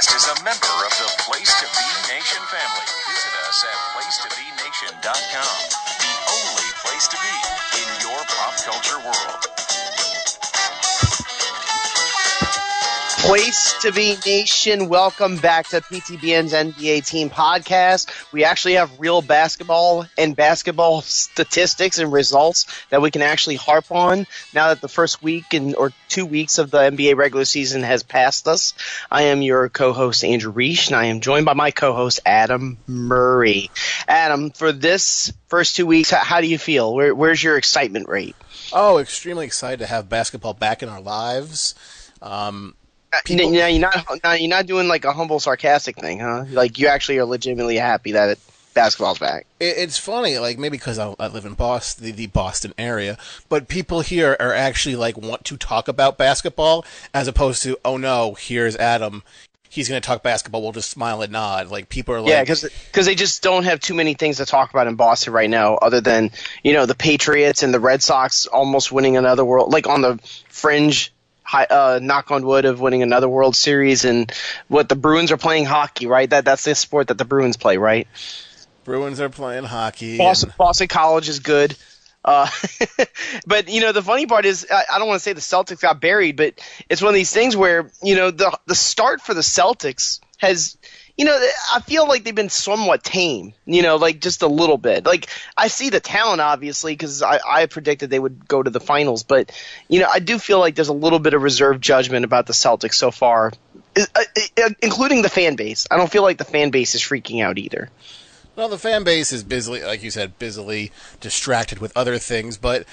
Podacst is a member of the Place to Be Nation family. Visit us at placetobenation.com, the only place to be in your pop culture world. Place to Be Nation, welcome back to PTBN'S NBA Team Podcast. We actually have real basketball and basketball statistics and results that we can actually harp on now that the first week or 2 weeks of the NBA regular season has passed us. I am your co-host, Andrew Riche, and I am joined by my co-host, Adam Murray. Adam, for this first 2 weeks, how do you feel? Where's your excitement rate? Oh, extremely excited to have basketball back in our lives. You're not doing like a humble, sarcastic thing, huh? Like you actually are legitimately happy that basketball's back. It's funny, like maybe because I live in Boston, the Boston area, but people here are actually like want to talk about basketball as opposed to, oh no, here's Adam. He's going to talk basketball. We'll just smile and nod. Like people are like, yeah, because they just don't have too many things to talk about in Boston right now, other than the Patriots and the Red Sox almost winning another world, like on the fringe. Knock on wood of winning another World Series, and what the Bruins are playing hockey, right? That's the sport that the Bruins play, right? Bruins are playing hockey. Boston College is good. But the funny part is, I don't want to say the Celtics got buried, but it's one of these things where the start for the Celtics has. I feel like they've been somewhat tame, like just a little bit. Like, I see the talent, obviously, because I predicted they would go to the finals. But, I do feel like there's a little bit of reserved judgment about the Celtics so far, including the fan base. I don't feel like the fan base is freaking out either. Well, the fan base is busily, like you said, busily distracted with other things. But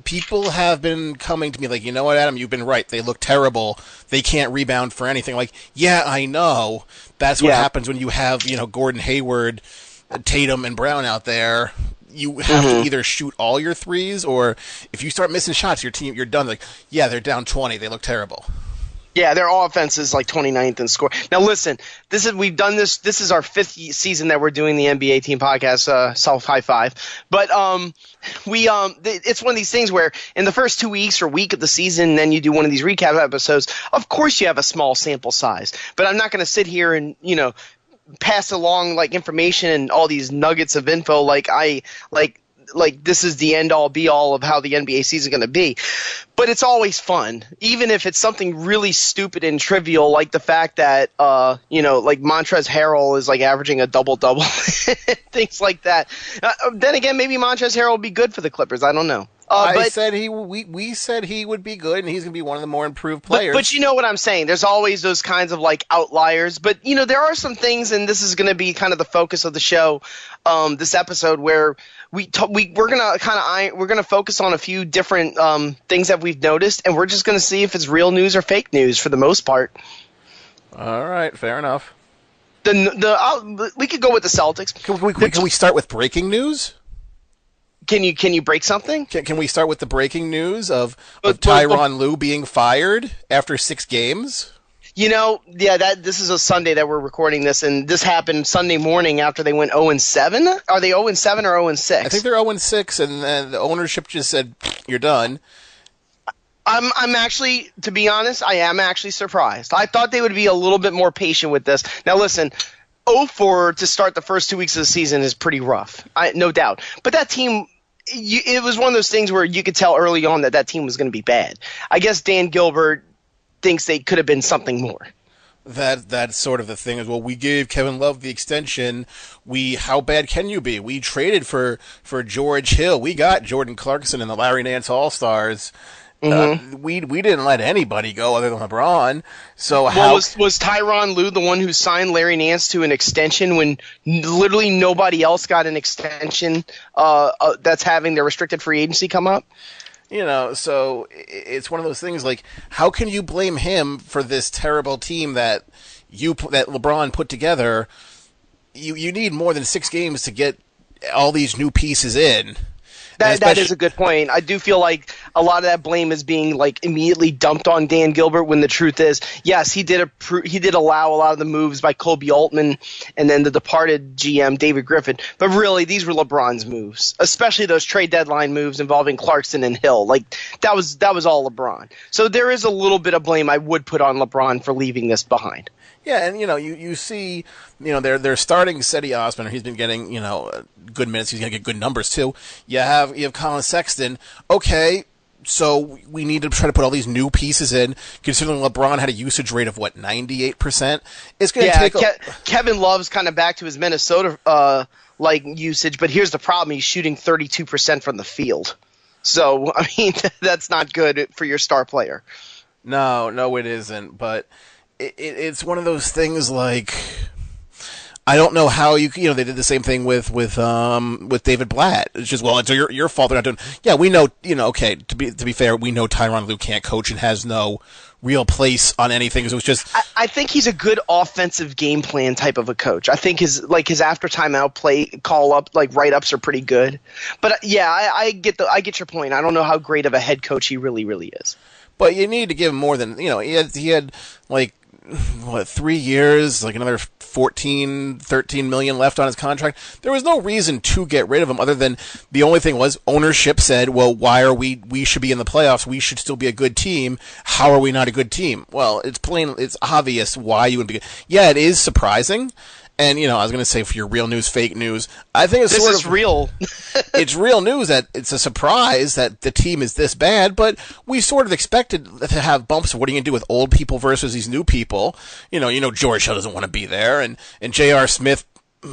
people have been coming to me like, you know what, Adam, you've been right. They look terrible. They can't rebound for anything. Like, yeah, I know. That's what happens when you have, Gordon Hayward, Tatum, and Brown out there. You have to either shoot all your threes, or if you start missing shots, you're done. Like, yeah, they're down 20. They look terrible. Yeah, their offense is like 29th in score. Now, listen, we've done this. This is our fifth season that we're doing the NBA Team Podcast. Self high five. But it's one of these things where in the first 2 weeks or week of the season, then you do one of these recap episodes. Of course, you have a small sample size, but I'm not going to sit here and pass along like information and all these nuggets of info like this is the end-all, be-all of how the NBA season is going to be. But it's always fun, even if it's something really stupid and trivial, like the fact that, like Montrezl Harrell is like averaging a double-double, things like that. Then again, maybe Montrezl Harrell will be good for the Clippers. I don't know. We said he would be good, and he's going to be one of the more improved players. But you know what I'm saying. There's always those kinds of like outliers. But there are some things, and this is going to be kind of the focus of the show, this episode, where we're gonna focus on a few different things that we've noticed, and we're just going to see if it's real news or fake news for the most part. All right, fair enough. We could go with the Celtics. Can we start with breaking news? Can you break something? Can we start with the breaking news of Tyronn Lue being fired after 6 games? This is a Sunday that we're recording this, and this happened Sunday morning after they went 0-7. Are they 0-7 or 0-6? I think they're 0-6, and the ownership just said, "You're done." I'm actually, to be honest, I am actually surprised. I thought they would be a little bit more patient with this. Now, listen. 0-4 to start the first 2 weeks of the season is pretty rough, no doubt. But that team, it was one of those things where you could tell early on that team was going to be bad. I guess Dan Gilbert thinks they could have been something more. That's sort of the thing as well. We gave Kevin Love the extension. How bad can you be? We traded for George Hill. We got Jordan Clarkson and the Larry Nance All-Stars. We didn't let anybody go other than LeBron. So was Tyronn Lue the one who signed Larry Nance to an extension when literally nobody else got an extension that's having their restricted free agency come up? So it's one of those things like, how can you blame him for this terrible team that LeBron put together? You need more than 6 games to get all these new pieces in. That is a good point. I do feel like a lot of that blame is being like immediately dumped on Dan Gilbert when the truth is, yes, he did allow a lot of the moves by Kobe Altman and then the departed GM David Griffin, but really these were LeBron's moves, especially those trade deadline moves involving Clarkson and Hill. Like that was all LeBron. So there is a little bit of blame I would put on LeBron for leaving this behind. Yeah, and you see, they're starting Cedi Osman. He's been getting good minutes. He's going to get good numbers too. You have Colin Sexton. Okay, so we need to try to put all these new pieces in. Considering LeBron had a usage rate of 98%, it's going to take. Kevin Love's kind of back to his Minnesota usage, but here's the problem: he's shooting 32% from the field. So I mean, that's not good for your star player. No, it isn't. But it's one of those things like I don't know how they did the same thing with David Blatt. It's just it's your fault they're not doing. Yeah, we know okay, to be fair, we know Tyronn Lue can't coach and has no real place on anything. So it was just I think he's a good offensive game plan type of a coach. I think his after timeout play call up write ups are pretty good. But yeah, I get your point. I don't know how great of a head coach he really is. But you need to give him more than he had 3 years, another 13 million left on his contract. There was no reason to get rid of him other than the only thing was ownership said, well, why are we should be in the playoffs. We should still be a good team. How are we not a good team? Well, it's obvious why you would be. Yeah, it is surprising. And, I was going to say for your real news, fake news, I think it's this is real. It's real news that it's a surprise that the team is this bad, but we sort of expected to have bumps. What are you going to do with old people versus these new people? George Hill doesn't want to be there, and J.R. Smith,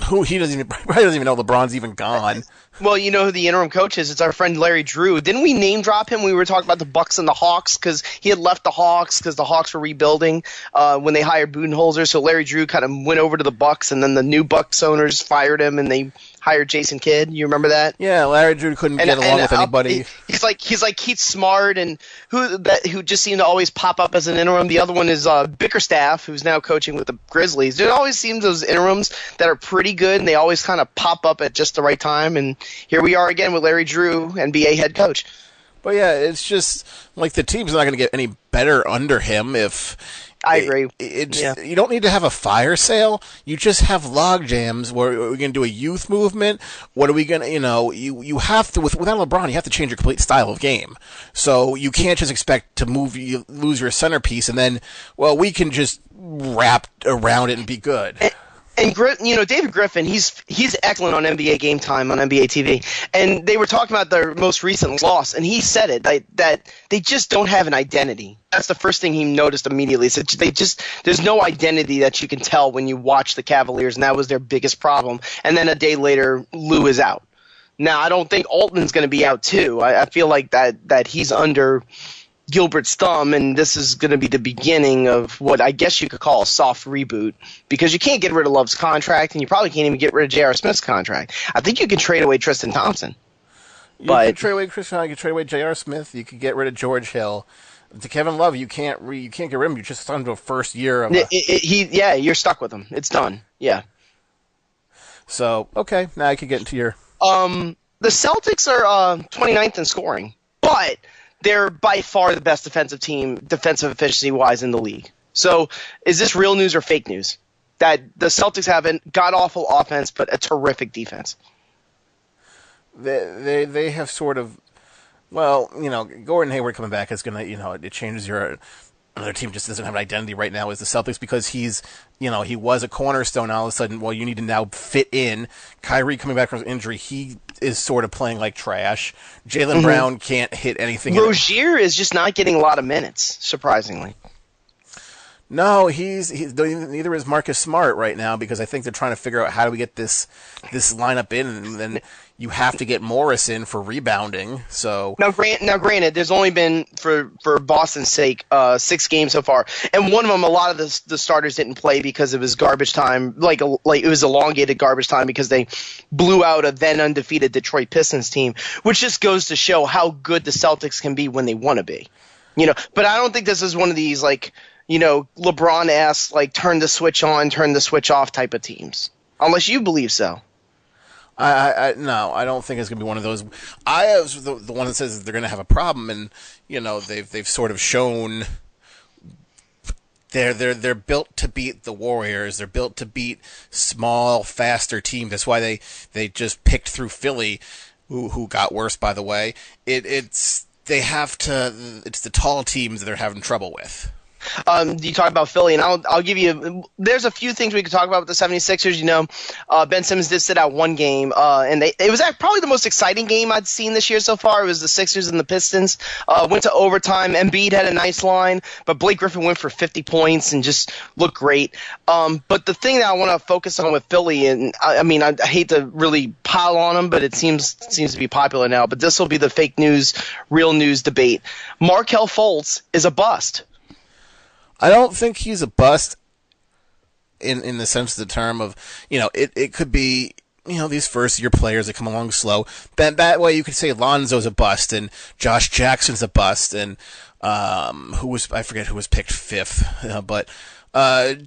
who he probably doesn't even know LeBron's even gone. Well, you know who the interim coach is? It's our friend Larry Drew. Didn't we name drop him? We were talking about the Bucks and the Hawks because he had left the Hawks because the Hawks were rebuilding when they hired Budenholzer. So Larry Drew kind of went over to the Bucks, and then the new Bucks owners fired him, and they hired Jason Kidd. You remember that? Yeah, Larry Drew couldn't get along with anybody. He's like Keith Smart, and who just seemed to always pop up as an interim. The other one is Bickerstaff, who's now coaching with the Grizzlies. There always seems those interims that are pretty good, and they always kind of pop up at just the right time. And here we are again with Larry Drew, NBA head coach. But yeah, it's just the team's not going to get any better under him if. I agree. You don't need to have a fire sale. You just have log jams. Where are we going to do a youth movement? What are we going to, you have to, without LeBron, you have to change your complete style of game. So you can't just expect to lose your centerpiece and then, we can just wrap around it and be good. And David Griffin, he's excellent on NBA Game Time on NBA TV. And they were talking about their most recent loss, and he said it that they just don't have an identity. That's the first thing he noticed immediately. So there's no identity that you can tell when you watch the Cavaliers, and that was their biggest problem. And then a day later, Lue is out. Now I don't think Altman's going to be out too. I feel like that he's under Gilbert's thumb, and this is going to be the beginning of what I guess you could call a soft reboot, because you can't get rid of Love's contract, and you probably can't even get rid of J.R. Smith's contract. I think you can trade away Tristan Thompson. You can trade away Tristan. You can trade away J.R. Smith. You could get rid of George Hill. To Kevin Love, you can't get rid of him. You just signed to a first year of. You're stuck with him. It's done. Yeah. So okay, now I could get into your. The Celtics are 29th in scoring, but they're by far the best defensive team, defensive efficiency-wise, in the league. So is this real news or fake news? That the Celtics have a god-awful offense, but a terrific defense. They have sort of, Gordon Hayward coming back is going to, it changes your. Another team just doesn't have an identity right now is the Celtics because he's, he was a cornerstone. All of a sudden, you need to now fit in. Kyrie coming back from his injury, he is sort of playing like trash. Jaylen Brown can't hit anything. Rozier is just not getting a lot of minutes, surprisingly. No, he's neither is Marcus Smart right now because I think they're trying to figure out how do we get this lineup in, and then you have to get Morris in for rebounding. So now, granted, there's only been for Boston's sake 6 games so far, and one of them a lot of the starters didn't play because it was garbage time, like it was elongated garbage time because they blew out a then undefeated Detroit Pistons team, which just goes to show how good the Celtics can be when they want to be, But I don't think this is one of these LeBron-esque, turn the switch on, turn the switch off type of teams. Unless you believe so. No, I don't think it's going to be one of those. I was the one that says that they're going to have a problem, and they've sort of shown they're built to beat the Warriors. They're built to beat small, faster teams. That's why they just picked through Philly, who got worse, by the way. It's the tall teams that they're having trouble with. You talk about Philly, and I'll give you – there's a few things we could talk about with the 76ers. Ben Simmons did sit out one game, and it was probably the most exciting game I'd seen this year so far. It was the Sixers and the Pistons. Went to overtime. Embiid had a nice line, but Blake Griffin went for 50 points and just looked great. But the thing that I want to focus on with Philly, and I hate to really pile on them, but it seems to be popular now, but this will be the fake news, real news debate. Markelle Fultz is a bust. I don't think he's a bust in the sense of the term of, it could be, these first-year players that come along slow. That way you could say Lonzo's a bust and Josh Jackson's a bust and I forget who was picked fifth, but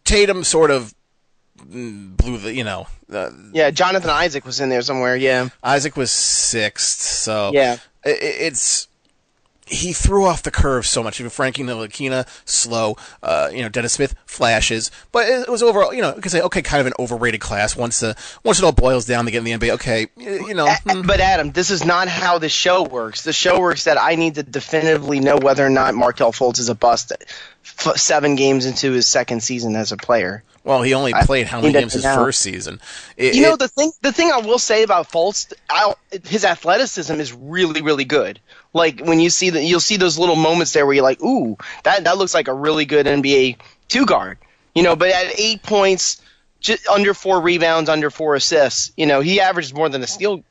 Tatum sort of blew yeah, Jonathan Isaac was in there somewhere, yeah. Isaac was sixth, so yeah. He threw off the curve so much. Even Frankie Ntilikina, slow. Dennis Smith, flashes. But it was overall, you could say, okay, kind of an overrated class. Once it all boils down to get in the NBA, okay, But Adam, this is not how the show works. The show works that I need to definitively know whether or not Markelle Fultz is a bust 7 games into his second season as a player. Well, he only played how many games his first season? The thing I will say about Fultz, his athleticism is really, really good. Like when you see you'll see those little moments there where you're like, ooh, that looks like a really good NBA 2-guard. But at 8 points, just under 4 rebounds, under 4 assists, he averages more than a steal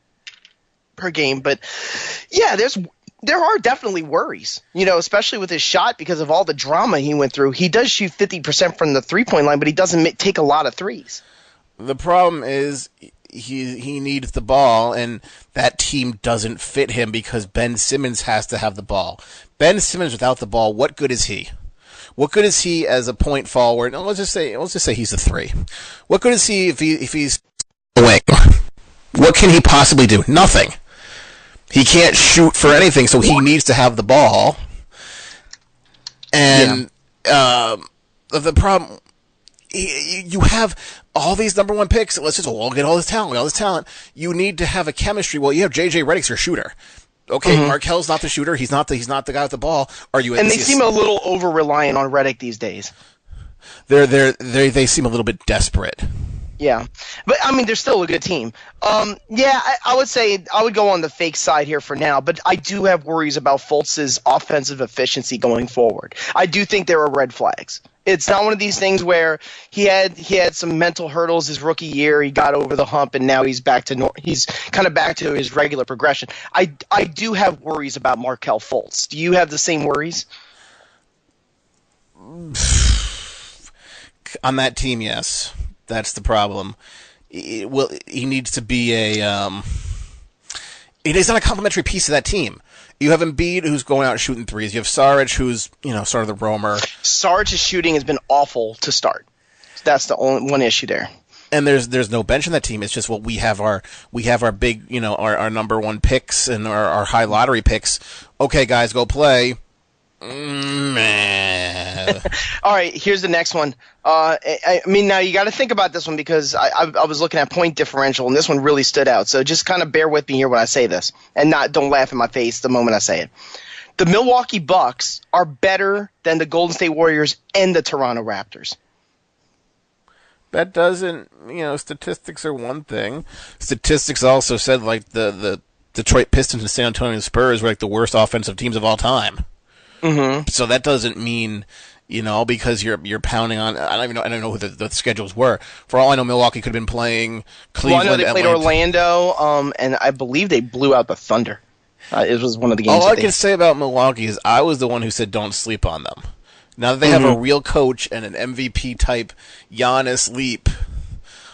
per game. But yeah, there are definitely worries, especially with his shot because of all the drama he went through. He does shoot 50% from the 3-point line, but he doesn't take a lot of threes. The problem is he needs the ball, and that team doesn't fit him because Ben Simmons has to have the ball. Ben Simmons without the ball, what good is he? What good is he as a point forward? No, let's just say he's a 3. What good is he if he's away? What can he possibly do? Nothing. He can't shoot for anything, so he needs to have the ball. And the problem, you have all these number 1 picks. Let's just all get all this talent. You need to have a chemistry. Well, you have J.J. Redick's your shooter. Okay, Markelle's not the shooter. He's not the guy with the ball. And they seem a little over reliant on Redick these days. They seem a little bit desperate. Yeah, but they're still a good team. I would say I would go on the fake side here for now, but I do have worries about Fultz's offensive efficiency going forward. I do think there are red flags. It's not one of these things where he had some mental hurdles his rookie year. He got over the hump, and now he's he's kind of back to his regular progression. I do have worries about Markelle Fultz. Do you have the same worries? On that team, yes. That's the problem. He needs to be he's not a complementary piece of that team. You have Embiid, who's going out and shooting threes. You have Saric, who's, sort of the roamer. Saric's shooting has been awful to start. That's the only one issue there. And there's no bench in that team. It's just, we have our big, our number 1 picks and our high lottery picks. Okay, guys, go play. All right, here's the next one. Now you got to think about this one because I was looking at point differential, and this one really stood out. So just kind of bear with me here when I say this, and don't laugh in my face the moment I say it. The Milwaukee Bucks are better than the Golden State Warriors and the Toronto Raptors. That doesn't, statistics are one thing. Statistics also said like the Detroit Pistons and San Antonio Spurs were like the worst offensive teams of all time. Mm-hmm. So that doesn't mean, because you're pounding on. I don't know who the schedules were. For all I know, Milwaukee could have been playing Cleveland. Well, I know they played Orlando, and I believe they blew out the Thunder. It was one of the games. All I can say about Milwaukee is I was the one who said don't sleep on them. Now that they have a real coach and an MVP type Giannis leap.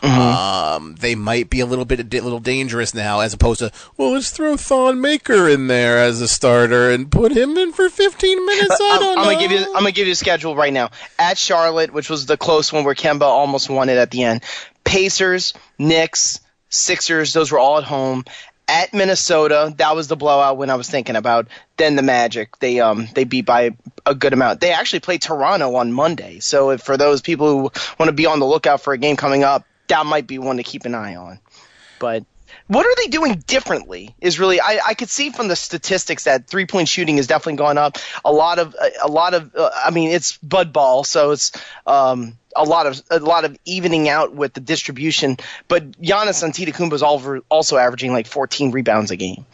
They might be a little dangerous now, as opposed to, let's throw Thon Maker in there as a starter and put him in for 15 minutes. I'm gonna give you a schedule right now. At Charlotte, which was the close one where Kemba almost won it at the end. Pacers, Knicks, Sixers, those were all at home. At Minnesota, that was the blowout when I was thinking about. Then the Magic, they beat by a good amount. They actually played Toronto on Monday. So for those people who want to be on the lookout for a game coming up, that might be one to keep an eye on. But what are they doing differently is really I could see from the statistics that 3-point shooting has definitely gone up. A lot of I mean, it's bud ball, so it's a lot of evening out with the distribution. But Giannis Antetokounmpo is also averaging like 14 rebounds a game.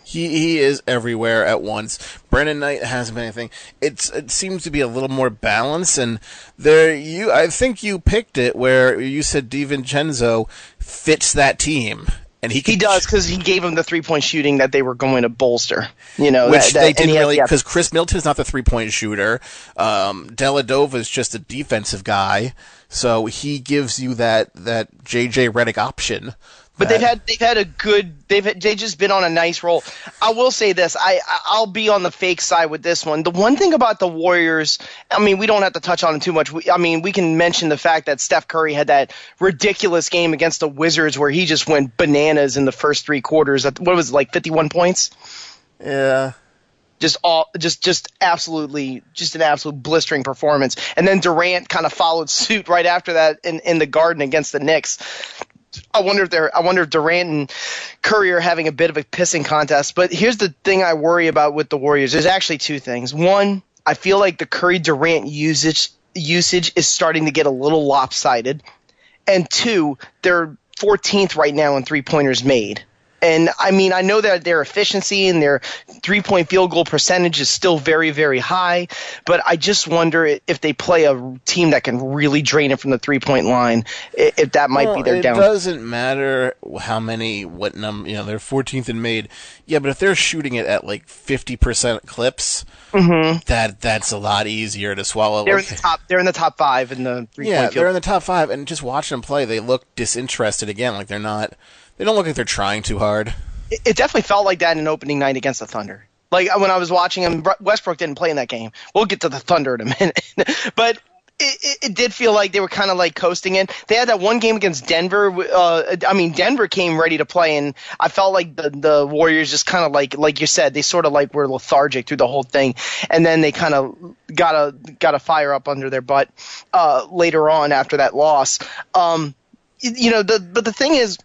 He is everywhere at once. Brandon Knight hasn't been anything. It seems to be a little more balanced, and I think you picked it where you said DiVincenzo fits that team. And he does, because he gave him the 3-point shooting that they were going to bolster. You know, which they didn't really, because Chris Middleton's not the 3-point shooper. Dellavedova's just a defensive guy, so he gives you that JJ Redick option. But they've just been on a nice roll. I will say this, I'll be on the fake side with this one. The one thing about the Warriors, I mean, we don't have to touch on it too much. We can mention the fact that Steph Curry had that ridiculous game against the Wizards where he just went bananas in the first 3 quarters. What was it, like 51 points? Yeah. Just an absolute blistering performance. And then Durant kind of followed suit right after that in the Garden against the Knicks. I wonder if Durant and Curry are having a bit of a pissing contest. But here's the thing I worry about with the Warriors. There's actually 2 things. One, I feel like the Curry-Durant usage is starting to get a little lopsided. And 2, they're 14th right now in 3-pointers made. And, I mean, I know that their efficiency and their 3-point field goal percentage is still very, very high, but I just wonder if they play a team that can really drain it from the 3-point line, if that might be their down. It doesn't matter what number, they're 14th and made. Yeah, but if they're shooting it at like 50% clips, that's a lot easier to swallow. They're in the top 5 in the 3-point field. Yeah, they're in the top 5, and just watching them play, they look disinterested again, like they don't look like they're trying too hard. It definitely felt like that in opening night against the Thunder. Like when I was watching him, Westbrook didn't play in that game. We'll get to the Thunder in a minute. But it did feel like they were kind of like coasting in. They had that one game against Denver. Denver came ready to play, and I felt like the Warriors just kind of like you said, they sort of like were lethargic through the whole thing. And then they kind of got a fire up under their butt later on after that loss. But the thing is,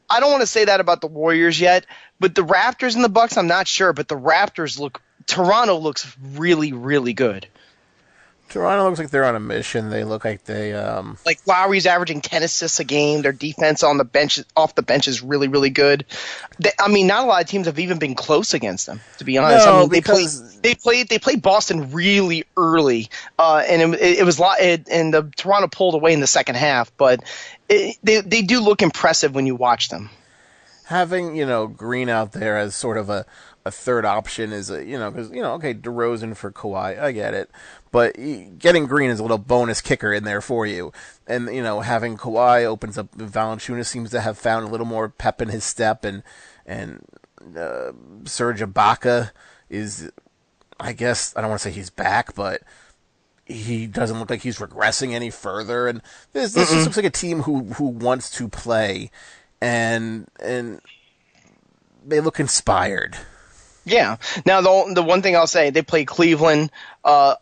I don't want to say that about the Warriors yet, but the Raptors and the Bucks, I'm not sure. But Toronto looks really, really good. Toronto looks like they're on a mission. They look like they like Lowry's averaging 10 assists a game. Their defense off the bench is really, really good. Not a lot of teams have even been close against them, to be honest. No, they played Boston really early, and the Toronto pulled away in the second half. But they do look impressive when you watch them. Having Green out there as sort of a third option is because okay, DeRozan for Kawhi, I get it, but getting Green is a little bonus kicker in there for you, and having Kawhi opens up. Valanciunas seems to have found a little more pep in his step, and Serge Ibaka is, I guess, I don't want to say he's back, but he doesn't look like he's regressing any further, and this just looks like a team who wants to play, and they look inspired. Yeah. Now, the one thing I'll say, they played Cleveland. I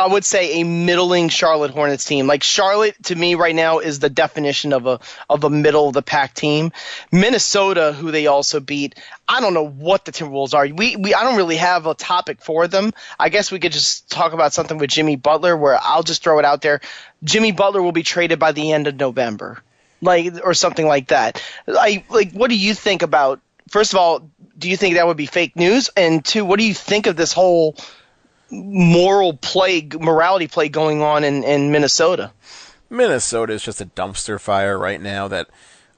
would say a middling Charlotte Hornets team. Like Charlotte, to me, right now is the definition of a middle of the pack team. Minnesota, who they also beat. I don't know what the Timberwolves are. I don't really have a topic for them. I guess we could just talk about something with Jimmy Butler, where I'll just throw it out there. Jimmy Butler will be traded by the end of November, or something like that. What do you think about? First of all, do you think that would be fake news? And 2, what do you think of this whole morality play going on in Minnesota? Minnesota is just a dumpster fire right now that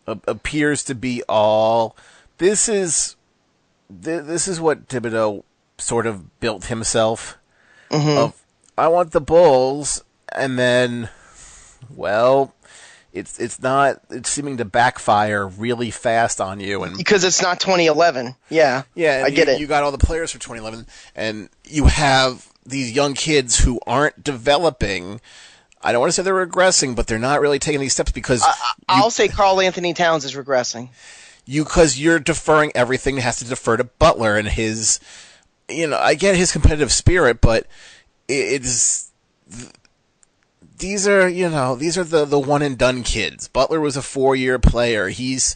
appears to be all. This is what Thibodeau sort of built himself. Of, I want the Bulls, and then, well, it's seeming to backfire really fast on you, and because it's not 2011. Yeah, I get it. You got all the players for 2011, and you have these young kids who aren't developing. I don't want to say they're regressing, but they're not really taking these steps because I'll say Karl Anthony Towns is regressing. Because you're deferring everything that has to defer to Butler and his, I get his competitive spirit, but these are the one and done kids. Butler was a 4-year player. He's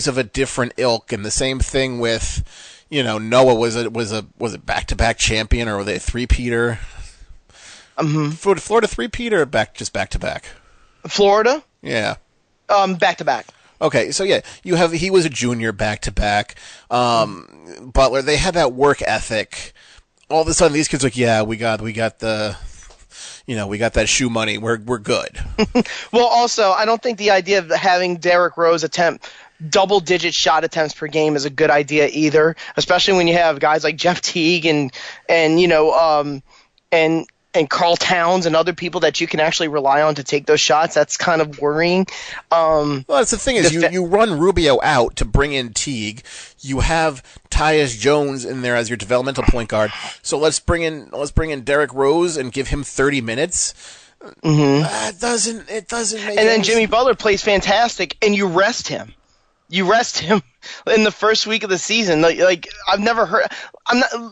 of a different ilk, and the same thing with, Noah was a back-to-back champion, or were they a three-peater? Florida three-peater, or back to back. Florida? Yeah. Back to back. Okay, so yeah, he was a junior back to back. Butler, they had that work ethic. All of a sudden, these kids are like, yeah, we got that shoe money. We're good. Well, also, I don't think the idea of having Derrick Rose attempt double-digit shot attempts per game is a good idea either, especially when you have guys like Jeff Teague and Karl Towns and other people that you can actually rely on to take those shots. That's kind of worrying. Well, that's the thing is you run Rubio out to bring in Teague. You have Tyus Jones in there as your developmental point guard. So let's bring in Derrick Rose and give him 30 minutes. It doesn't make And then Jimmy Butler plays fantastic, and you rest him. You rest him in the first week of the season. Like I've never heard.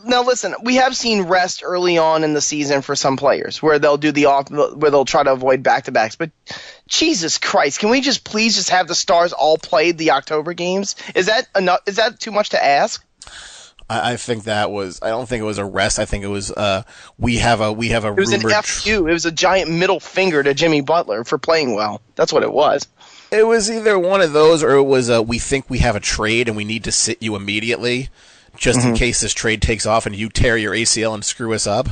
Now listen, we have seen rest early on in the season for some players where they'll do where they'll try to avoid back-to-backs. But Jesus Christ, can we please just have the stars all play the October games? Is that enough? Is that too much to ask? I think that was. I don't think it was a rest. I think it was. We have a. It was an FU. It was a giant middle finger to Jimmy Butler for playing well. That's what it was. It was either one of those, or it was we think we have a trade and we need to sit you immediately, just in case this trade takes off and you tear your ACL and screw us up.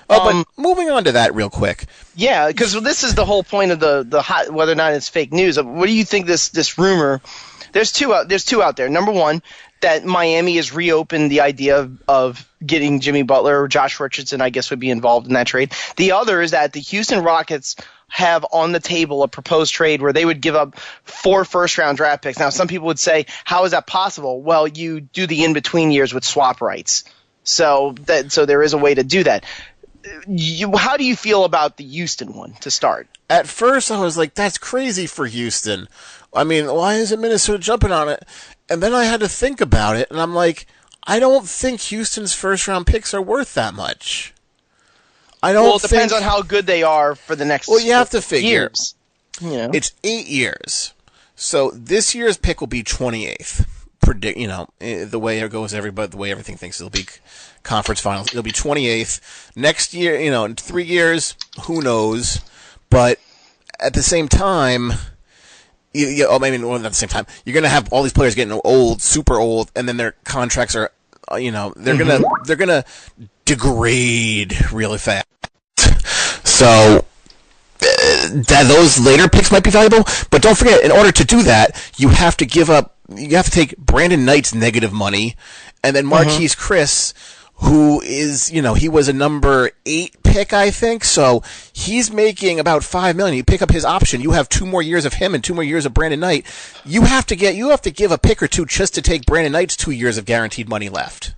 But moving on to that real quick. Yeah, because this is the whole point of the hot, whether or not it's fake news. What do you think this rumor? There's two out there. Number one, that Miami has reopened the idea of getting Jimmy Butler or Josh Richardson, I guess, would be involved in that trade. The other is that the Houston Rockets have on the table a proposed trade where they would give up 4 first-round draft picks. Now, some people would say, how is that possible? Well, you do the in-between years with swap rights. So there is a way to do that. How do you feel about the Houston one to start? At first, I was like, that's crazy for Houston. I mean, why isn't Minnesota jumping on it? And then I had to think about it, and I'm like, I don't think Houston's first-round picks are worth that much. It depends on how good they are for the next you have to figure. Years. It's 8 years. So this year's pick will be 28th. The way it goes, the way everything thinks it'll be conference finals. It'll be 28th. Next year, in 3 years, who knows? But at the same time, maybe not at the same time, you're going to have all these players getting old, super old, and then their contracts are, they're gonna degrade really fast. So that those later picks might be valuable, but don't forget, in order to do that, you have to take Brandon Knight's negative money, and then Marquise Chris, who is, he was a number 8 pick, I think, so he's making about $5 million. You pick up his option, you have 2 more years of him and 2 more years of Brandon Knight. You have to give a pick or two just to take Brandon Knight's 2 years of guaranteed money left.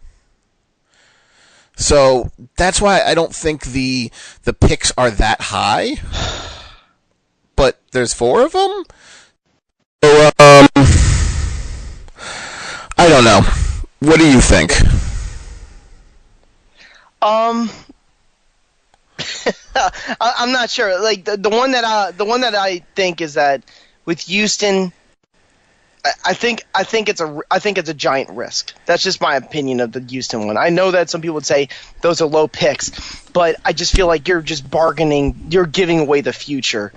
So that's why I don't think the picks are that high, but there's 4 of them. So, I don't know. What do you think? I'm not sure. Like the one that I think is that with Houston, I think it's a giant risk. That's just my opinion of the Houston one. I know that some people would say those are low picks, but I just feel like you're just bargaining. You're giving away the future.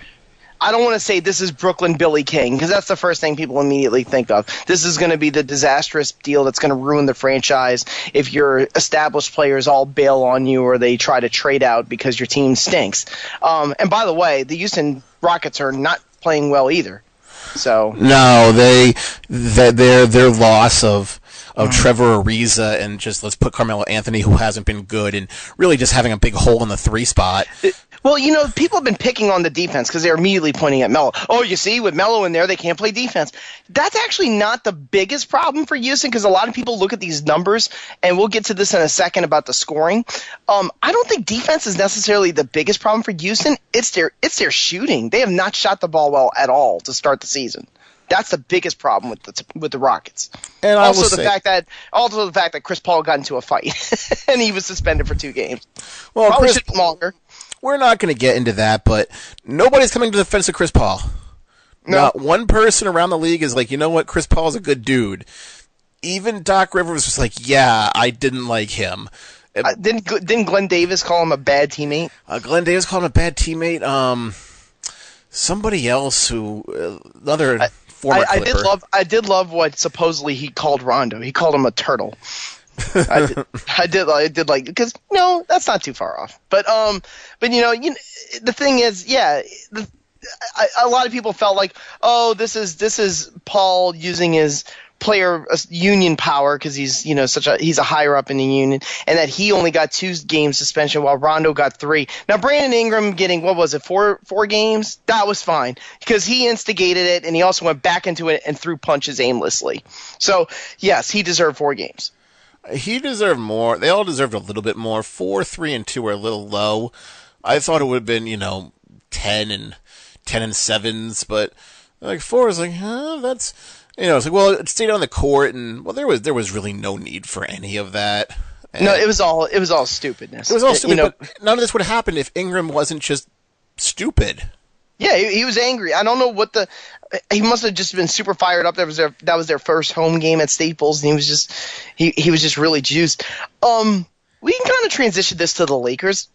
I don't want to say this is Brooklyn Billy King, because that's the first thing people immediately think of. This is going to be the disastrous deal that's going to ruin the franchise if your established players all bail on you or they try to trade out because your team stinks. And by the way, the Houston Rockets are not playing well either. So no, their loss of Trevor Ariza and just let's put Carmelo Anthony, who hasn't been good, and really just having a big hole in the 3 spot. Well, you know, people have been picking on the defense because they're immediately pointing at Melo. Oh, you see, with Melo in there, they can't play defense. That's actually not the biggest problem for Houston because a lot of people look at these numbers, and we'll get to this in a second about the scoring. I don't think defense is necessarily the biggest problem for Houston. It's their shooting. They have not shot the ball well at all to start the season. That's the biggest problem with the Rockets. And also the fact that Chris Paul got into a fight and he was suspended for 2 games. Well, probably should be longer. We're not going to get into that, but nobody's coming to the defense of Chris Paul. No. Not one person around the league is like, you know what, Chris Paul's a good dude. Even Doc Rivers was like, yeah, I didn't like him. Didn't Glenn Davis call him a bad teammate? Glenn Davis called him a bad teammate. Somebody else another former Clipper. I did love what supposedly he called Rondo. He called him a turtle. I did like, because no, that's not too far off. But you know, the thing is, yeah, a lot of people felt like, oh, this is Paul using his player union power because he's, you know, he's a higher up in the union, and that he only got 2 game suspension while Rondo got 3. Now Brandon Ingram getting, what was it, 4 games? That was fine because he instigated it, and he also went back into it and threw punches aimlessly. So yes, he deserved 4 games. He deserved more. They all deserved a little bit more. 4, 3, and 2 were a little low. I thought it would have been, you know, 10 and 7s, but like 4 is like, that's, you know, it's like, well, it stayed on the court, and well, there was really no need for any of that. And no, it was all stupidness. It was all stupid, but none of this would have happened if Ingram wasn't just stupid. Yeah, he was angry. I don't know he must have just been super fired up. That was their first home game at Staples, and he was just really juiced. We can kind of transition this to the Lakers.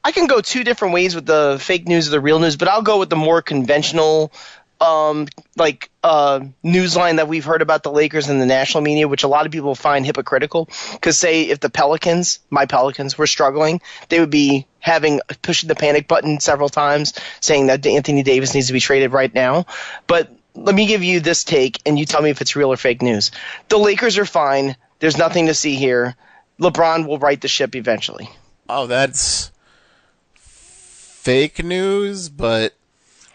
I can go 2 different ways with the fake news or the real news, but I'll go with the more conventional news line that we've heard about the Lakers in the national media, which a lot of people find hypocritical. Because say if the my Pelicans, were struggling, they would be pushing the panic button several times, saying that Anthony Davis needs to be traded right now. But let me give you this take, and you tell me if it's real or fake news. The Lakers are fine. There's nothing to see here. LeBron will right the ship eventually. Oh, that's fake news, but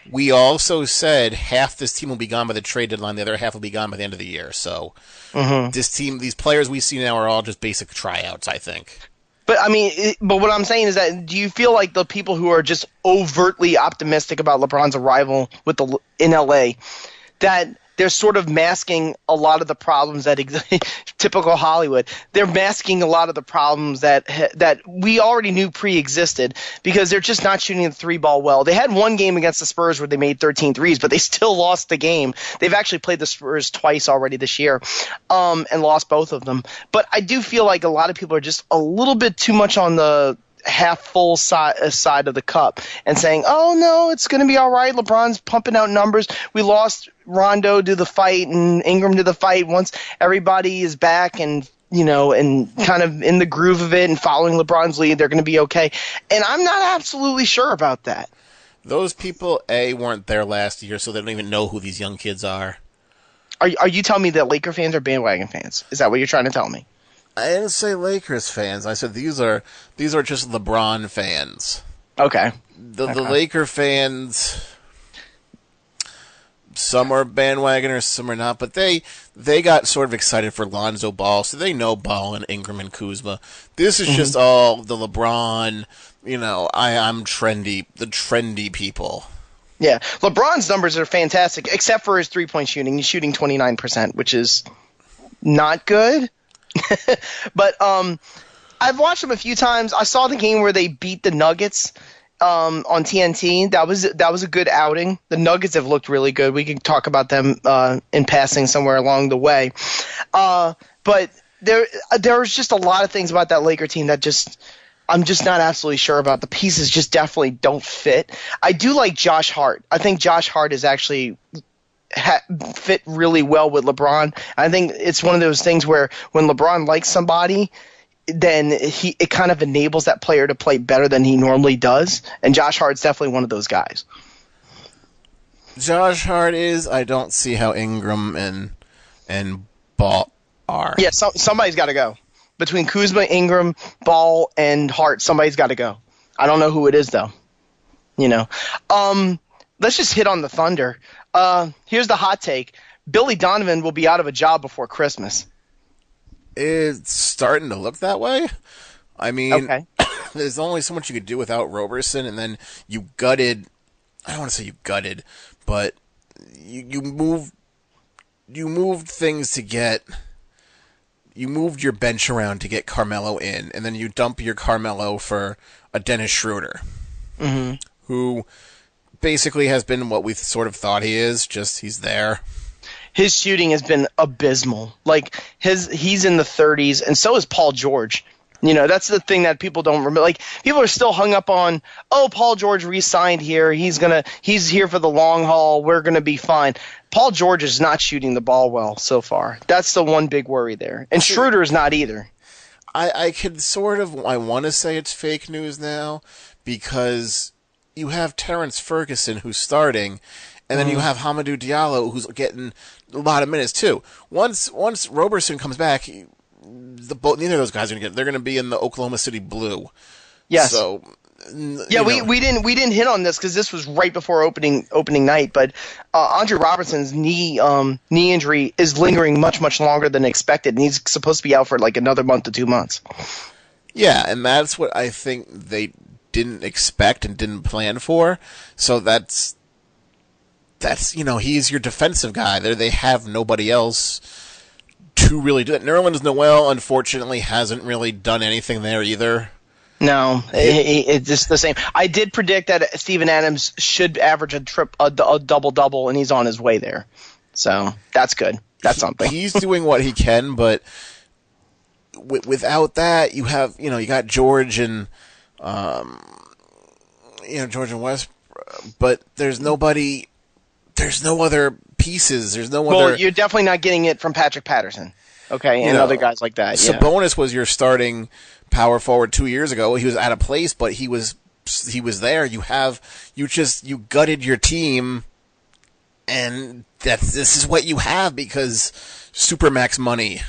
we also said half this team will be gone by the trade deadline, the other half will be gone by the end of the year. So this team, these players we see now are all just basic tryouts, I think. But I mean, but what I'm saying is that, do you feel like the people who are just overtly optimistic about LeBron's arrival in LA, that they're sort of masking a lot of the problems that typical Hollywood. They're masking a lot of the problems that we already knew pre-existed because they're just not shooting the 3-ball well. They had 1 game against the Spurs where they made 13 threes, but they still lost the game. They've actually played the Spurs twice already this year, and lost both of them. But I do feel like a lot of people are just a little bit too much on the half full side of the cup and saying, oh no, it's going to be all right. LeBron's pumping out numbers. We lost Rondo to the fight and Ingram to the fight. Once everybody is back and, you know, and kind of in the groove of it and following LeBron's lead, they're going to be okay. And I'm not absolutely sure about that. Those people, weren't there last year, so they don't even know who these young kids are. Are you telling me that Laker fans are bandwagon fans? Is that what you're trying to tell me? I didn't say Lakers fans. I said these are just LeBron fans. Okay. The Laker fans, some are bandwagoners, some are not, but they got sort of excited for Lonzo Ball, so they know Ball and Ingram and Kuzma. This is just all the LeBron, you know, I'm trendy, the trendy people. Yeah, LeBron's numbers are fantastic, except for his 3-point shooting. He's shooting 29%, which is not good. But I've watched them a few times. I saw the game where they beat the Nuggets on TNT. That was a good outing. The Nuggets have looked really good. We can talk about them in passing somewhere along the way. But there's just a lot of things about that Laker team that I'm just not absolutely sure about. The pieces just definitely don't fit. I do like Josh Hart. I think Josh Hart is actually fit really well with LeBron. I think it's one of those things where when LeBron likes somebody, then it kind of enables that player to play better than he normally does. And Josh Hart's definitely one of those guys. Josh Hart is. I don't see how Ingram and Ball are. Yeah, somebody's got to go. Between Kuzma, Ingram, Ball, and Hart, somebody's got to go. I don't know who it is though. Let's just hit on the Thunder. Here's the hot take: Billy Donovan will be out of a job before Christmas. It's starting to look that way. I mean, Okay. There's only so much you could do without Roberson, and then you gutted. I don't want to say you gutted, but you moved things to get. You moved your bench around to get Carmelo in, and then you dump your Carmelo for a Dennis Schroeder, who basically has been what we sort of thought he is. Just he's there. His shooting has been abysmal. Like he's in the 30s, and so is Paul George. That's the thing that people don't remember. Like, people are still hung up on, Paul George re-signed here. He's here for the long haul. We're gonna be fine. Paul George is not shooting the ball well so far. That's the one big worry there. And Schroeder is not either. I want to say it's fake news now because you have Terrence Ferguson who's starting, and then you have Hamidou Diallo who's getting a lot of minutes too. Once Roberson comes back, neither of those guys are going to get. They're going to be in the Oklahoma City Blue. Yes. So. Yeah, we didn't hit on this because this was right before opening night. But Andre Robertson's knee injury is lingering much longer than expected, and he's supposed to be out for like another month to 2 months. Yeah, and that's what I think they didn't expect and didn't plan for. So that's he's your defensive guy. They have nobody else to really do it. Nerlens Noel, unfortunately, hasn't really done anything there either. No, it's just the same. I did predict that Steven Adams should average a double-double, and he's on his way there. So that's good. That's something. He's doing what he can, but without that, you have you got George and George and West, but there's nobody. There's no other pieces. There's no other. Well, you're definitely not getting it from Patrick Patterson. Okay, and other guys like that. Sabonis was your starting power forward 2 years ago. He was out of place, but he was there. You gutted your team, and this is what you have because Supermax money.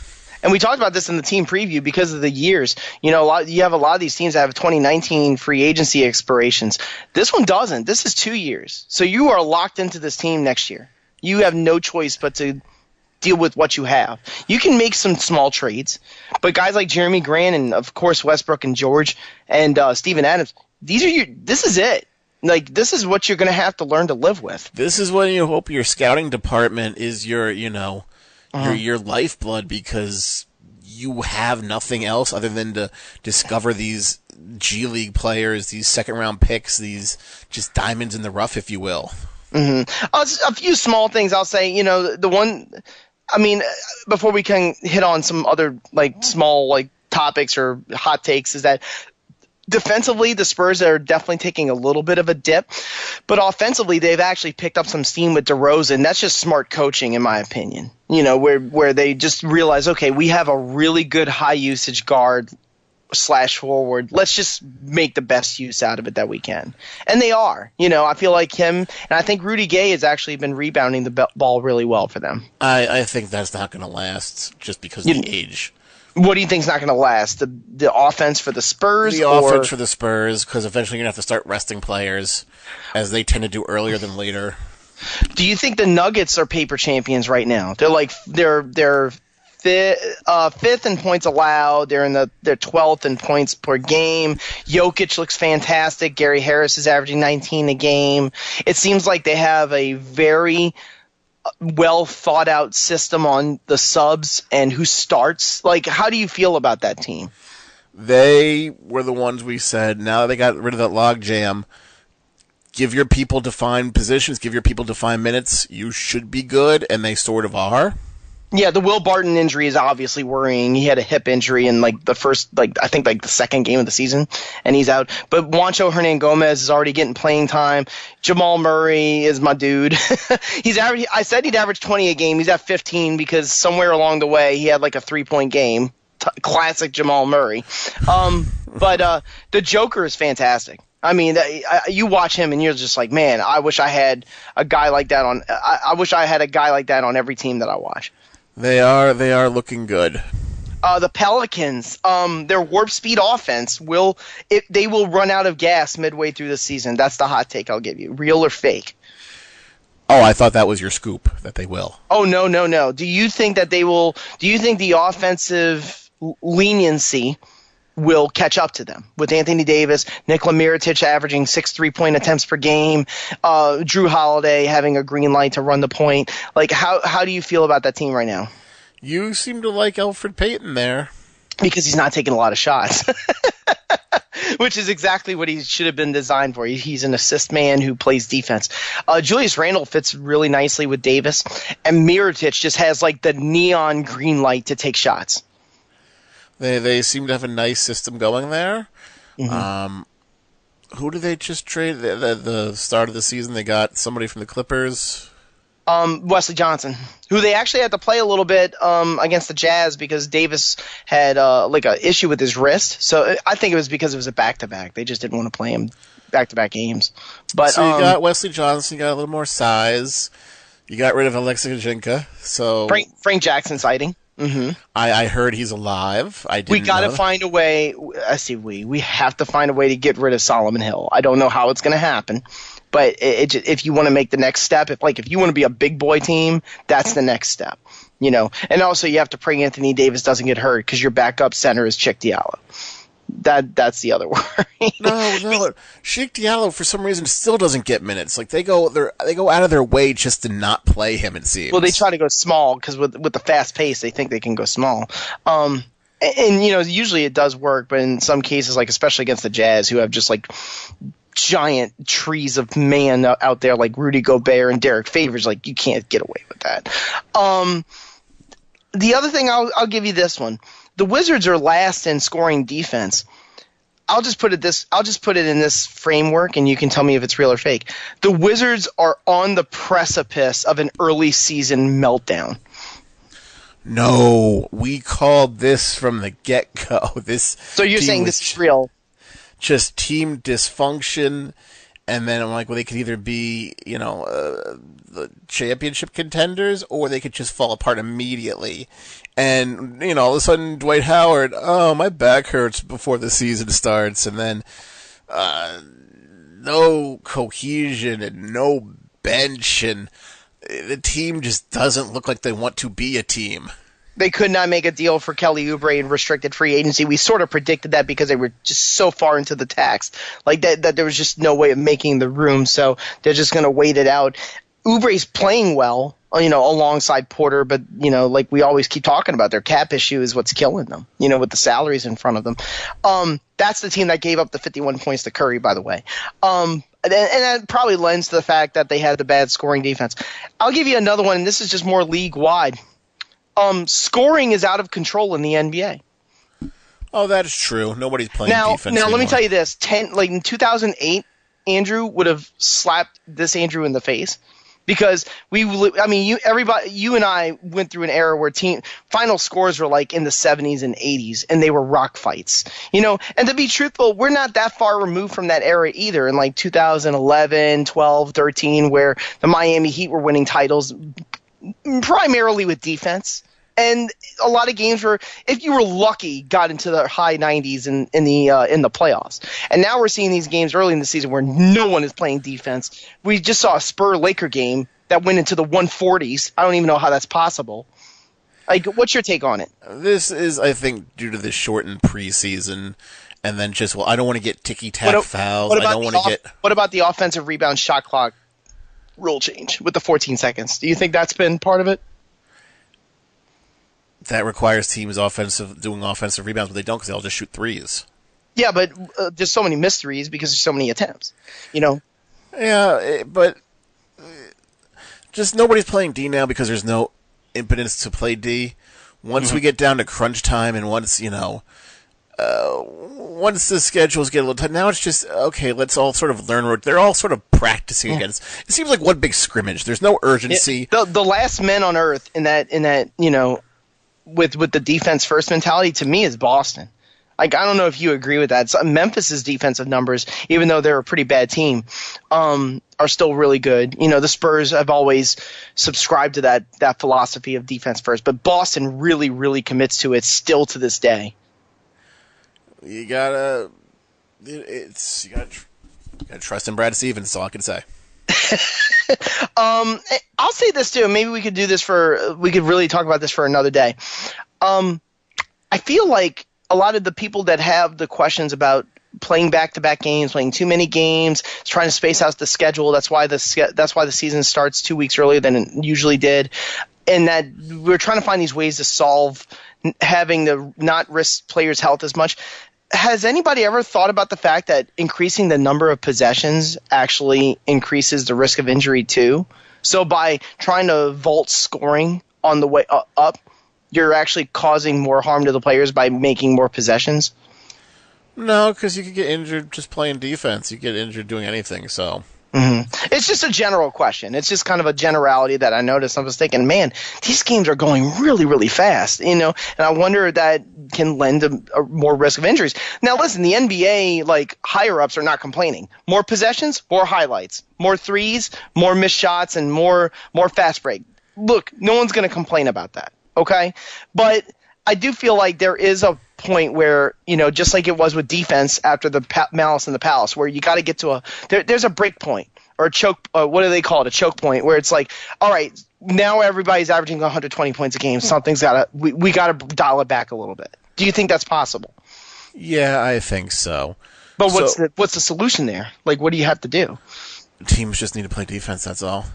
And we talked about this in the team preview because of the years. You have a lot of these teams that have 2019 free agency expirations. This one doesn't. This is 2 years. So you are locked into this team next year. You have no choice but to deal with what you have. You can make some small trades, but guys like Jeremy Grant and, of course, Westbrook and George and Steven Adams, this is it. Like, this is what you're going to have to learn to live with. This is when you hope your scouting department is your lifeblood because you have nothing else other than to discover these G League players, these second-round picks, these just diamonds in the rough, if you will. Mm-hmm. A few small things I'll say. The one, before we can hit on some other small topics or hot takes, is that defensively the Spurs are definitely taking a little bit of a dip, but offensively they've actually picked up some steam with DeRozan. That's just smart coaching, in my opinion. Where they just realize, okay, we have a really good high usage guard / forward. Let's just make the best use out of it that we can. And they are. I feel like him, and I think Rudy Gay has actually been rebounding the ball really well for them. I think that's not going to last just because of the age. What do you think is not going to last? The offense for the Spurs? The offense for the Spurs, because eventually you're going to have to start resting players, as they tend to do earlier than later. Do you think the Nuggets are paper champions right now? They're fifth in points allowed. They're they're 12th in points per game. Jokic looks fantastic. Gary Harris is averaging 19 a game. It seems like they have a very well thought out system on the subs and who starts. How do you feel about that team? They were the ones we said, now they got rid of that log jam. Give your people defined positions, give your people defined minutes. You should be good, and they sort of are. Yeah, the Will Barton injury is obviously worrying. He had a hip injury in the first, the second game of the season, and he's out. But Juancho Hernan-Gomez is already getting playing time. Jamal Murray is my dude. I said he'd average 20 a game. He's at 15 because somewhere along the way he had a 3-point game. Classic Jamal Murray. But the Joker is fantastic. You watch him and you're just like, man, I wish I had a guy like that on. I wish I had a guy like that on every team that I watch. They are looking good. The Pelicans, their warp speed offense they will run out of gas midway through the season. That's the hot take I'll give you. Real or fake? Oh, I thought that was your scoop, that they will. Oh, no. Do you think that they will? Do you think the offensive leniency will catch up to them with Anthony Davis, Nikola Mirotic averaging 6 3-point attempts per game, Drew Holiday having a green light to run the point? Like, how do you feel about that team right now? You seem to like Elfrid Payton there. Because he's not taking a lot of shots. Which is exactly what he should have been designed for. He's an assist man who plays defense. Julius Randle fits really nicely with Davis, and Mirotic just has like the neon green light to take shots. They seem to have a nice system going there. Mm-hmm. Who did they just trade? The start of the season, they got somebody from the Clippers. Wesley Johnson, who they actually had to play a little bit against the Jazz because Davis had like an issue with his wrist. So I think it was because it was a back-to-back. They just didn't want to play him back-to-back games. But so you got Wesley Johnson, you got a little more size. You got rid of Alexei Kajinka. So Frank Jackson sighting. Mm-hmm. I heard he's alive. We got to find a way. We have to find a way to get rid of Solomon Hill. I don't know how it's going to happen. But if you want to make the next step, if you want to be a big boy team, that's the next step, And also, you have to pray Anthony Davis doesn't get hurt because your backup center is Chick Diallo. That's the other worry. No. Chick Diallo for some reason still doesn't get minutes. Like they go out of their way just to not play him. It seems. Well, they try to go small because with the fast pace, they think they can go small. And usually it does work, but in some cases, like especially against the Jazz, who have just like giant trees of man out there like Rudy Gobert and Derek Favors, like you can't get away with that. The other thing, I'll give you this one. The Wizards are last in scoring defense. I'll just put it in this framework, and you can tell me if it's real or fake. The Wizards are on the precipice of an early season meltdown. No, we called this from the get-go. So you're saying this is real? Just team dysfunction, and then I'm like, well, they could either be, the championship contenders, or they could just fall apart immediately. And, all of a sudden, Dwight Howard, oh, my back hurts before the season starts, and then no cohesion and no bench, and the team just doesn't look like they want to be a team. They could not make a deal for Kelly Oubre in restricted free agency. We sort of predicted that because they were just so far into the tax. Like that there was just no way of making the room, so they're just going to wait it out. Oubre's playing well, alongside Porter, but, like we always keep talking about, their cap issue is what's killing them, with the salaries in front of them. That's the team that gave up the 51 points to Curry, by the way. And that probably lends to the fact that they had the bad scoring defense. I'll give you another one, and this is just more league-wide. Scoring is out of control in the NBA. Oh, that is true. Nobody's playing defense anymore. Let me tell you this. In 2008, Andrew would have slapped this Andrew in the face because you and I went through an era where final scores were like in the 70s and 80s, and they were rock fights. And to be truthful, we're not that far removed from that era either in like 2011, 12, 13, where the Miami Heat were winning titles primarily with defense, and a lot of games were, if you were lucky, got into the high 90s in the playoffs. And now we're seeing these games early in the season where no one is playing defense. We just saw a Spur-Laker game that went into the 140s. I don't even know how that's possible. Like, what's your take on it? This is, I think, due to the shortened preseason, and then just, I don't want to get ticky-tack fouls. What about the offensive rebound shot clock rule change with the 14 seconds? Do you think that's been part of it? That requires teams doing offensive rebounds, but they don't because they all just shoot threes. Yeah, but there's so many missed threes because there's so many attempts, Yeah, but just nobody's playing D now because there's no impotence to play D. Once we get down to crunch time and once the schedules get a little tight, now it's just, okay, let's all sort of learn. They're all sort of practicing against. It seems like one big scrimmage. There's no urgency. The last men on earth in that with the defense first mentality to me is Boston. Like, I don't know if you agree with that. Memphis's defensive numbers, even though they're a pretty bad team, are still really good. You know, the Spurs have always subscribed to that philosophy of defense first, but Boston really, really commits to it still to this day. You gotta trust in Brad Stevens. That's all I can say. I'll say this too. Maybe we could do this we could really talk about this for another day. I feel like a lot of the people that have the questions about playing back-to-back games, playing too many games, trying to space out the schedule. That's why the season starts 2 weeks earlier than it usually did, and that we're trying to find these ways to solve having to not risk players' health as much. Has anybody ever thought about the fact that increasing the number of possessions actually increases the risk of injury too? So by trying to vault scoring on the way up, you're actually causing more harm to the players by making more possessions? No, because you could get injured just playing defense. You get injured doing anything, so... It's just a general question. It's just kind of a generality that I noticed. I was thinking, man, these games are going really, really fast, you know, and I wonder if that can lend to more risk of injuries. Now, listen, the NBA, like, higher-ups are not complaining. More possessions, more highlights. More threes, more missed shots, and more fast break. Look, no one's going to complain about that, okay? But I do feel like there is a point where, you know, just like it was with defense after the Malice in the Palace, where you got to get to there's a break point or a choke. What do they call it? A choke point, where it's like, all right, now everybody's averaging 120 points a game. Something's we got to dial it back a little bit. Do you think that's possible? Yeah, I think so. But what's the solution there? Like, what do you have to do? Teams just need to play defense. That's all.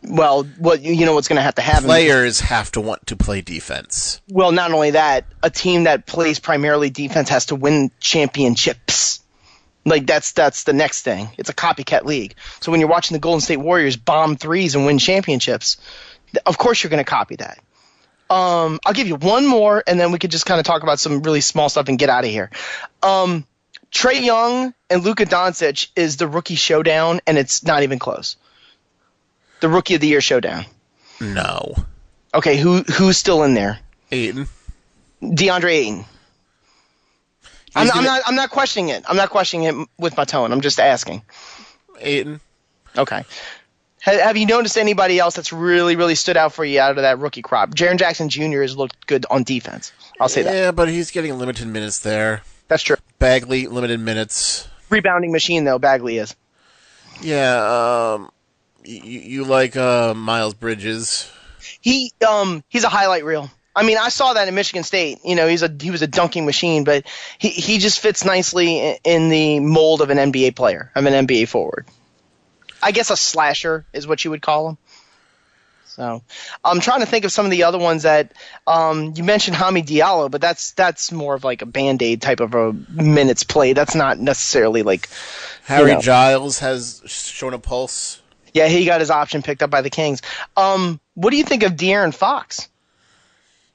Well, you know what's going to have to happen. Players have to want to play defense. Well, not only that, a team that plays primarily defense has to win championships. Like, that's the next thing. It's a copycat league. So when you're watching the Golden State Warriors bomb threes and win championships, of course you're going to copy that. I'll give you one more, and then we could just kind of talk about some really small stuff and get out of here. Trae Young and Luka Doncic is the rookie showdown, and it's not even close. The Rookie of the Year showdown. No. Okay, who's still in there? Ayton. DeAndre Ayton. I'm not questioning it. I'm not questioning it with my tone. I'm just asking. Ayton. Okay. Have you noticed anybody else that's really, really stood out for you out of that rookie crop? Jaren Jackson Jr. has looked good on defense. I'll say that. Yeah, but he's getting limited minutes there. That's true. Bagley, limited minutes. Rebounding machine, though, Bagley is. Yeah, You like Miles Bridges? He's a highlight reel. I mean, I saw that in Michigan State. You know, he was a dunking machine, but he just fits nicely in the mold of an NBA player, of an NBA forward. I guess a slasher is what you would call him. So I'm trying to think of some of the other ones that you mentioned. Hami Diallo, but that's more of like a Band-Aid type of a minutes play. That's not necessarily like Harry Giles has shown a pulse. Yeah, he got his option picked up by the Kings. What do you think of De'Aaron Fox?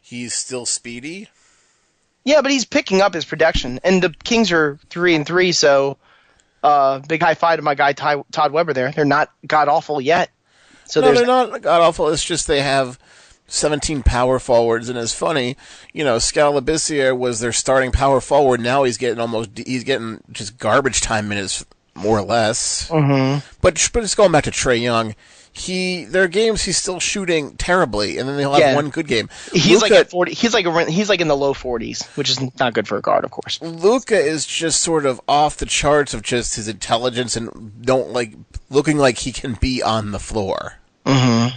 He's still speedy. Yeah, but he's picking up his production, and the Kings are 3-3. So, big high five to my guy Todd Weber there. They're not god awful yet. So no, they're not god awful. It's just they have 17 power forwards, and it's funny. You know, Scalabissiere was their starting power forward. Now he's getting just garbage time minutes, more or less. Mm-hmm. But just going back to Trae Young, there are games he's still shooting terribly, and then he'll have one good game. He's like at 40. He's like in the low 40s, which is not good for a guard, of course. Luka is just sort of off the charts of just his intelligence and looking like he can be on the floor. Mm-hmm.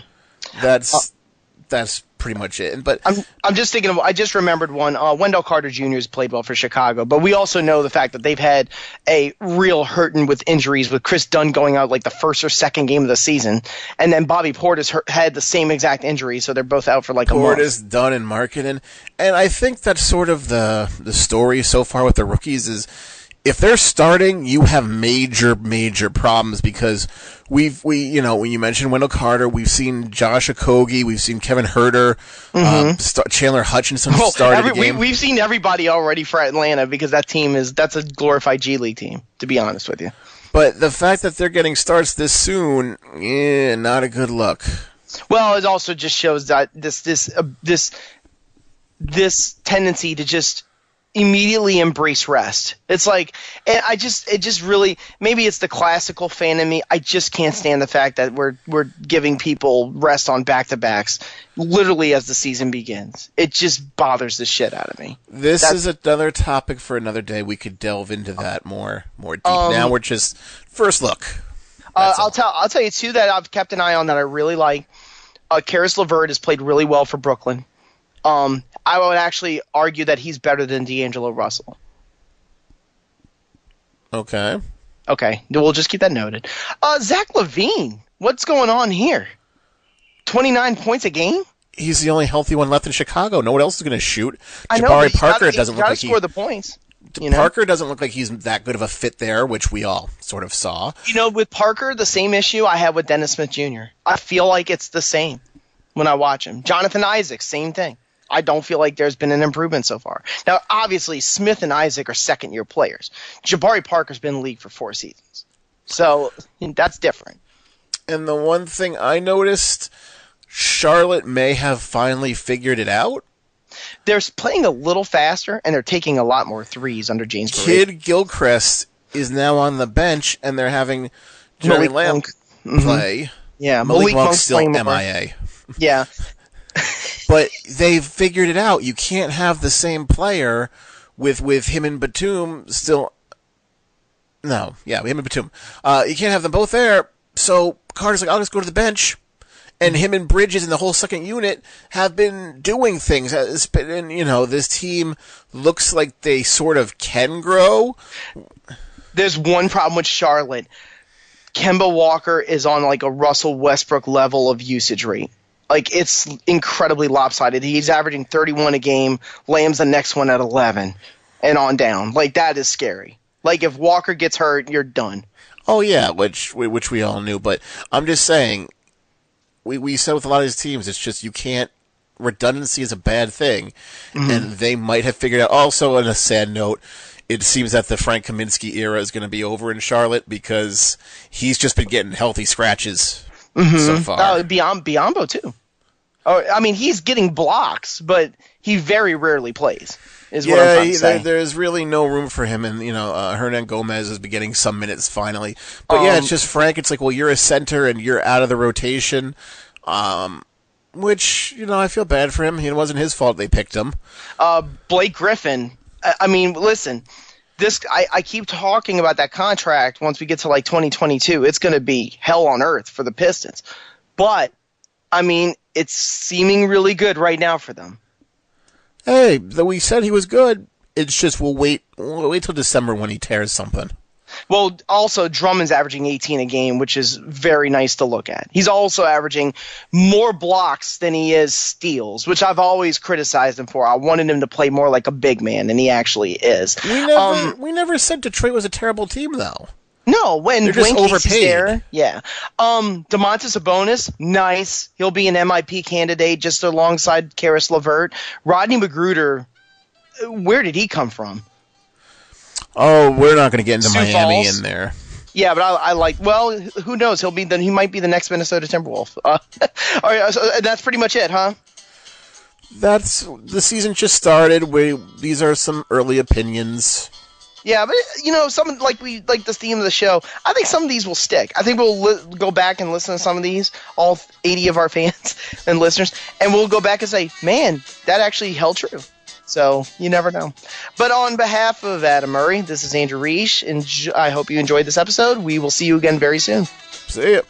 That's pretty much it. But I'm just thinking I just remembered one. Wendell Carter Jr. has played well for Chicago, but we also know the fact that they've had a real hurting with injuries, with Chris Dunn going out like the first or second game of the season, and then Bobby Portis had the same exact injury, so they're both out for like a month. Portis, Dunn, and Markkanen, and I think that's sort of the story so far with the rookies is, if they're starting, you have major problems, because when you mentioned Wendell Carter, we've seen Josh Okogie, we've seen Kevin Huerter, Chandler Hutchinson started the game. We've seen everybody already for Atlanta, because that's a glorified G League team, to be honest with you. But the fact that they're getting starts this soon, not a good look. Well, it also just shows that this tendency to just immediately embrace rest. It's like, and it just really, maybe it's the classical fan in me. I just can't stand the fact that we're giving people rest on back-to-backs literally as the season begins. It just bothers the shit out of me. This is another topic for another day. We could delve into that more deep. Now we're just first look. I'll tell you two that I've kept an eye on that I really like. Karis LeVert has played really well for Brooklyn. I would actually argue that he's better than D'Angelo Russell. Okay. We'll just keep that noted. Zach LaVine, what's going on here? 29 points a game? He's the only healthy one left in Chicago. No one else is going to shoot. I know, Jabari Parker doesn't look like score the points. Parker doesn't look like he's that good of a fit there, which we all sort of saw. With Parker, the same issue I have with Dennis Smith Jr. I feel like it's the same when I watch him. Jonathan Isaac, same thing. I don't feel like there's been an improvement so far. Now, obviously, Smith and Isaac are second-year players. Jabari Parker's been in the league for 4 seasons. So that's different. And the one thing I noticed, Charlotte may have finally figured it out. They're playing a little faster, and they're taking a lot more threes under James Borrego. Kid Gilchrist is now on the bench, and they're having Jerry Lamb play. Yeah, Malik Monk's still MIA. MIA. Yeah. But they've figured it out. You can't have the same player with him and Batum still. No, yeah, him and Batum. You can't have them both there. So Carter's like, I'll just go to the bench. And him and Bridges and the whole second unit have been doing things. And, this team looks like they sort of can grow. There's one problem with Charlotte. Kemba Walker is on like a Russell Westbrook level of usage rate. Like, it's incredibly lopsided. He's averaging 31 a game. Lamb's the next one at 11 and on down. Like, that is scary. Like, if Walker gets hurt, you're done. Oh, yeah, which we all knew. But I'm just saying, we said with a lot of these teams, it's just you can't – redundancy is a bad thing. Mm-hmm. And they might have figured out – also, on a sad note, it seems that the Frank Kaminsky era is going to be over in Charlotte because he's just been getting healthy scratches so far. Biyombo, too. Oh, I mean, he's getting blocks, but he very rarely plays. Is what I'm trying to say. There's really no room for him, and Hernan Gomez has been getting some minutes finally. But it's just Frank. It's like, well, you're a center and you're out of the rotation, which I feel bad for him. It wasn't his fault they picked him. Blake Griffin. I mean, listen. I keep talking about that contract. Once we get to like 2022, it's going to be hell on earth for the Pistons. But I mean, it's seeming really good right now for them. Hey, though we said he was good, it's just we'll wait till December when he tears something. Well, also, Drummond's averaging 18 a game, which is very nice to look at. He's also averaging more blocks than he is steals, which I've always criticized him for. I wanted him to play more like a big man, and he actually is. We never said Detroit was a terrible team, though. No, when they're just overpaid. There, yeah. Domantas Sabonis, nice. He'll be an MIP candidate just alongside Karis LeVert. Rodney Magruder, where did he come from? Oh, we're not going to get into Sioux Miami Falls. in there. Yeah, but I like. Well, who knows? He might be the next Minnesota Timberwolf. All right, so that's pretty much it, huh? The season just started. These are some early opinions. Yeah, but some like the theme of the show. I think some of these will stick. I think we'll go back and listen to some of these, all 80 of our fans and listeners, and we'll go back and say, "Man, that actually held true." So you never know. But on behalf of Adam Murray, this is Andrew Riche, and I hope you enjoyed this episode. We will see you again very soon. See ya.